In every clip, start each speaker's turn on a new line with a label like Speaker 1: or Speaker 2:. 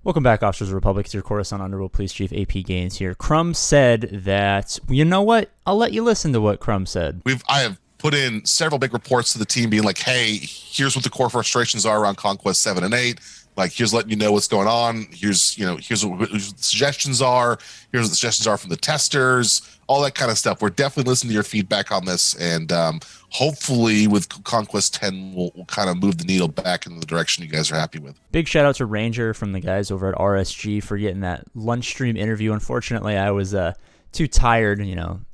Speaker 1: Welcome back, Officers of the Republic. It's your Coruscant Underworld Police Chief APGAINS here. Crumb said that, you know what? I'll let you listen to what Crumb said.
Speaker 2: I have put in several big reports to the team being like, hey, here's what the core frustrations are around Conquest 7 and 8. Like, here's letting you know what's going on. Here's what the suggestions are. Here's what the suggestions are from the testers, all that kind of stuff. We're definitely listening to your feedback on this. And hopefully with Conquest 10, we'll kind of move the needle back in the direction you guys are happy with.
Speaker 1: Big shout out to Ranger from the guys over at RSG for getting that lunch stream interview. Unfortunately, I was too tired.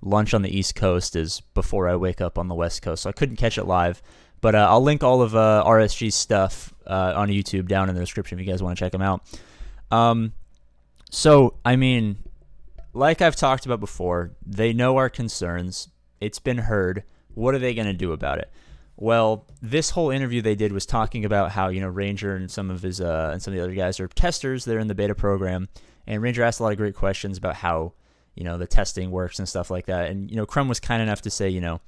Speaker 1: Lunch on the East Coast is before I wake up on the West Coast, so I couldn't catch it live. But I'll link all of RSG's stuff on YouTube down in the description if you guys want to check them out. So, I mean, like I've talked about before, they know our concerns. It's been heard. What are they going to do about it? Well, this whole interview they did was talking about how, Ranger and some of his and some of the other guys are testers. They're in the beta program. And Ranger asked a lot of great questions about how, the testing works and stuff like that. And, Crumb was kind enough to say,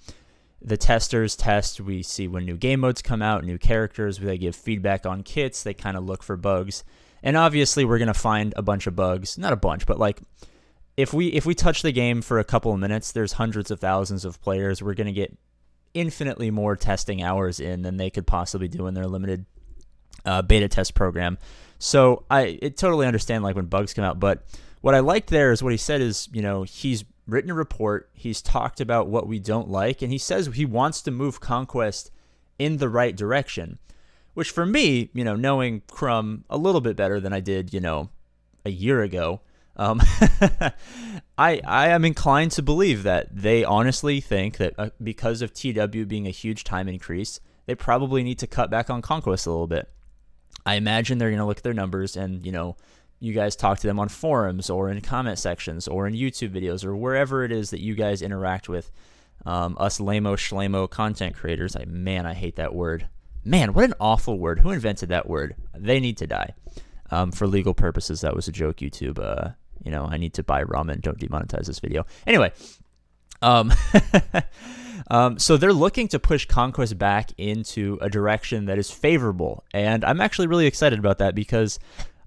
Speaker 1: the testers test. We see when new game modes come out, new characters. They give feedback on kits. They kind of look for bugs. And obviously, we're going to find a bunch of bugs. Not a bunch, but like, if we touch the game for a couple of minutes, there's hundreds of thousands of players. We're going to get infinitely more testing hours in than they could possibly do in their limited beta test program. So I totally understand like when bugs come out. But what I liked there is what he said is, he's written a report. He's talked about what we don't like, and he says he wants to move Conquest in the right direction, which for me, knowing Crumb a little bit better than I did, a year ago, I am inclined to believe that they honestly think that because of TW being a huge time increase, they probably need to cut back on Conquest a little bit. I imagine they're going to look at their numbers and, you guys talk to them on forums or in comment sections or in YouTube videos or wherever it is that you guys interact with us lame-o schlamo content creators. I hate that word. Man, what an awful word. Who invented that word? They need to die. For legal purposes, that was a joke, YouTube. I need to buy ramen. Don't demonetize this video. Anyway, so they're looking to push Conquest back into a direction that is favorable. And I'm actually really excited about that because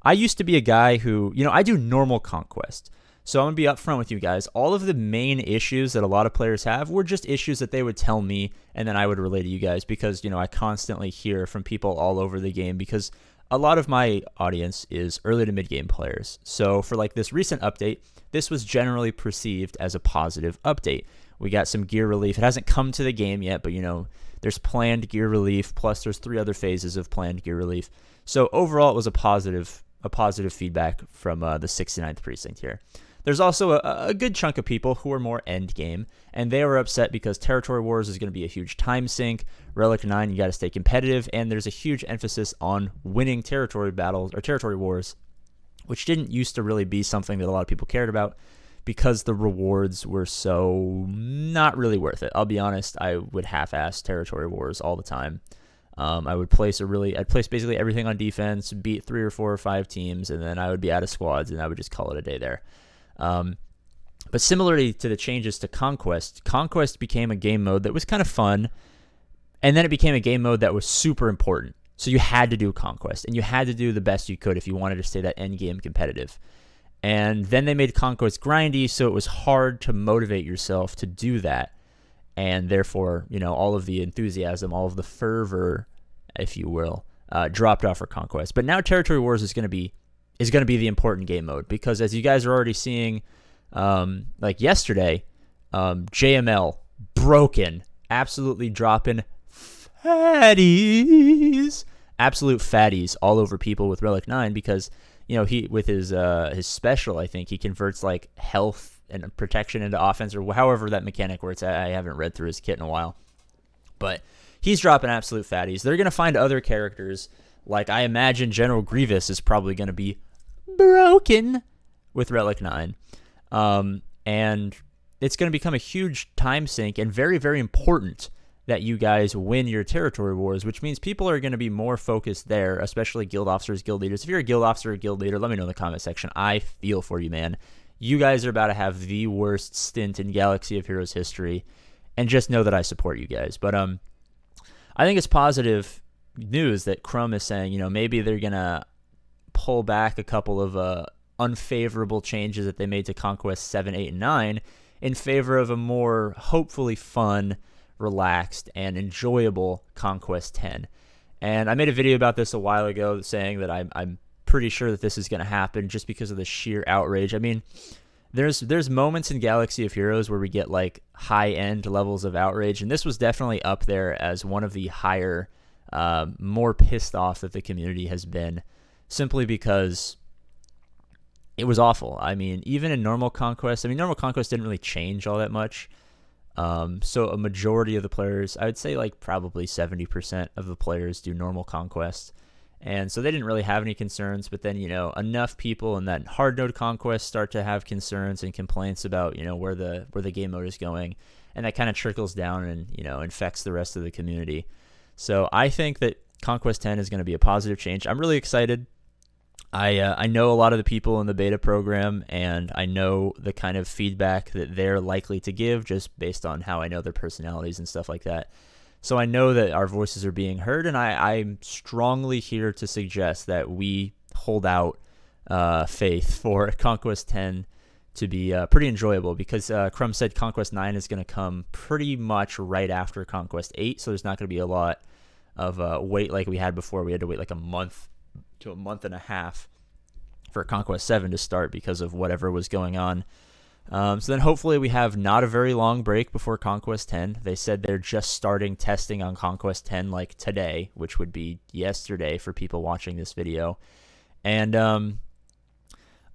Speaker 1: I used to be a guy who, I do normal Conquest. So I'm going to be upfront with you guys. All of the main issues that a lot of players have were just issues that they would tell me and then I would relay to you guys because, I constantly hear from people all over the game because a lot of my audience is early to mid-game players. So for like this recent update, this was generally perceived as a positive update. We got some gear relief. It hasn't come to the game yet, but there's planned gear relief, plus there's 3 other phases of planned gear relief. So overall, it was a positive feedback from the 69th precinct here. There's also a good chunk of people who are more end game, and they were upset because Territory Wars is going to be a huge time sink. Relic 9, you got to stay competitive, and there's a huge emphasis on winning territory battles or territory wars, which didn't used to really be something that a lot of people cared about because the rewards were so not really worth it. I'll be honest, I would half-ass territory wars all the time. I'd place basically everything on defense, beat 3 or 4 or 5 teams, and then I would be out of squads, and I would just call it a day there. But similarly to the changes to Conquest became a game mode that was kind of fun, and then it became a game mode that was super important. So you had to do Conquest, and you had to do the best you could if you wanted to stay that end game competitive. And then they made Conquest grindy, so it was hard to motivate yourself to do that. And therefore, all of the enthusiasm, all of the fervor, if you will, dropped off for Conquest. But now Territory Wars is going to be the important game mode because as you guys are already seeing, like yesterday, JML broken, absolutely dropping fatties, absolute fatties all over people with Relic 9 because he with his special, I think he converts like health and protection into offense or however that mechanic works. I haven't read through his kit in a while, but he's dropping absolute fatties. They're going to find other characters. Like I imagine General Grievous is probably going to be broken with Relic 9. And it's going to become a huge time sink and very, very important that you guys win your territory wars, which means people are going to be more focused there, especially guild officers, guild leaders. If you're a guild officer or guild leader, let me know in the comment section. I feel for you, man. You guys are about to have the worst stint in Galaxy of Heroes history, and just know that I support you guys. But I think it's positive news that Crumb is saying, maybe they're going to pull back a couple of unfavorable changes that they made to Conquest 7, 8, and 9 in favor of a more hopefully fun, relaxed, and enjoyable Conquest 10. And I made a video about this a while ago saying that I'm pretty sure that this is going to happen just because of the sheer outrage. I mean, there's moments in Galaxy of Heroes where we get like high-end levels of outrage, and this was definitely up there as one of the higher, more pissed off that the community has been, simply because it was awful. I mean, even in normal Conquest, normal Conquest didn't really change all that much. So a majority of the players, I would say like probably 70% of the players do normal Conquest. And so they didn't really have any concerns, but then, enough people in that hard mode Conquest start to have concerns and complaints about, where the game mode is going. And that kind of trickles down and, infects the rest of the community. So I think that Conquest 10 is going to be a positive change. I'm really excited. I know a lot of the people in the beta program, and I know the kind of feedback that they're likely to give just based on how I know their personalities and stuff like that. So I know that our voices are being heard, and I'm strongly here to suggest that we hold out faith for Conquest 10 to be pretty enjoyable, because Crumb said Conquest 9 is going to come pretty much right after Conquest 8, so there's not going to be a lot of wait like we had before. We had to wait like a month to a month and a half for Conquest 7 to start because of whatever was going on. So then hopefully we have not a very long break before Conquest 10. They said they're just starting testing on Conquest 10 like today, which would be yesterday for people watching this video. And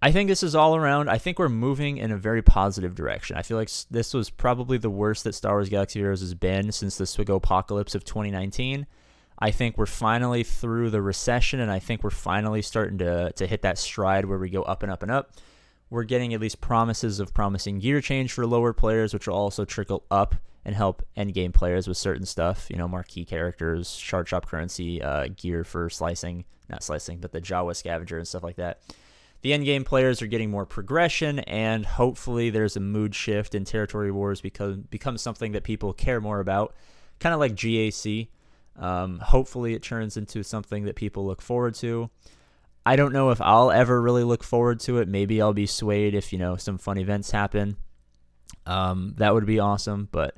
Speaker 1: I think this is all around. I think we're moving in a very positive direction. I feel like this was probably the worst that Star Wars Galaxy of Heroes has been since the SWGOH apocalypse of 2019. I think we're finally through the recession, and I think we're finally starting to hit that stride where we go up and up and up. We're getting at least promises of promising gear change for lower players, which will also trickle up and help endgame players with certain stuff. Marquee characters, shard shop currency, gear for not slicing, but the Jawa scavenger and stuff like that. The endgame players are getting more progression, and hopefully there's a mood shift in territory wars becomes something that people care more about, kind of like GAC. Hopefully it turns into something that people look forward to. I don't know if I'll ever really look forward to it. Maybe I'll be swayed if, some fun events happen. That would be awesome. But,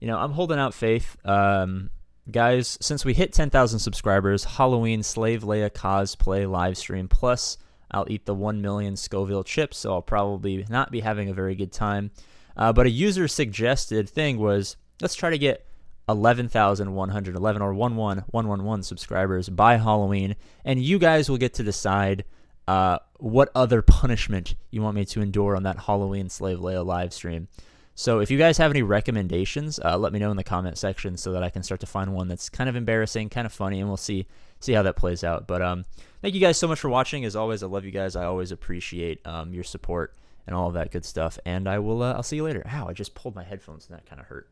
Speaker 1: I'm holding out faith. Guys, since we hit 10,000 subscribers, Halloween Slave Leia cosplay live stream. Plus, I'll eat the 1 million Scoville chips, so I'll probably not be having a very good time. But a user suggested thing was, let's try to get 11,111 or 11111 subscribers by Halloween, and you guys will get to decide what other punishment you want me to endure on that Halloween Slave Leia live stream. So if you guys have any recommendations, let me know in the comment section so that I can start to find one that's kind of embarrassing, kind of funny, and we'll see how that plays out. But thank you guys so much for watching. As always, I love you guys. I always appreciate your support and all of that good stuff. And I'll see you later. Ow, I just pulled my headphones and that kind of hurt.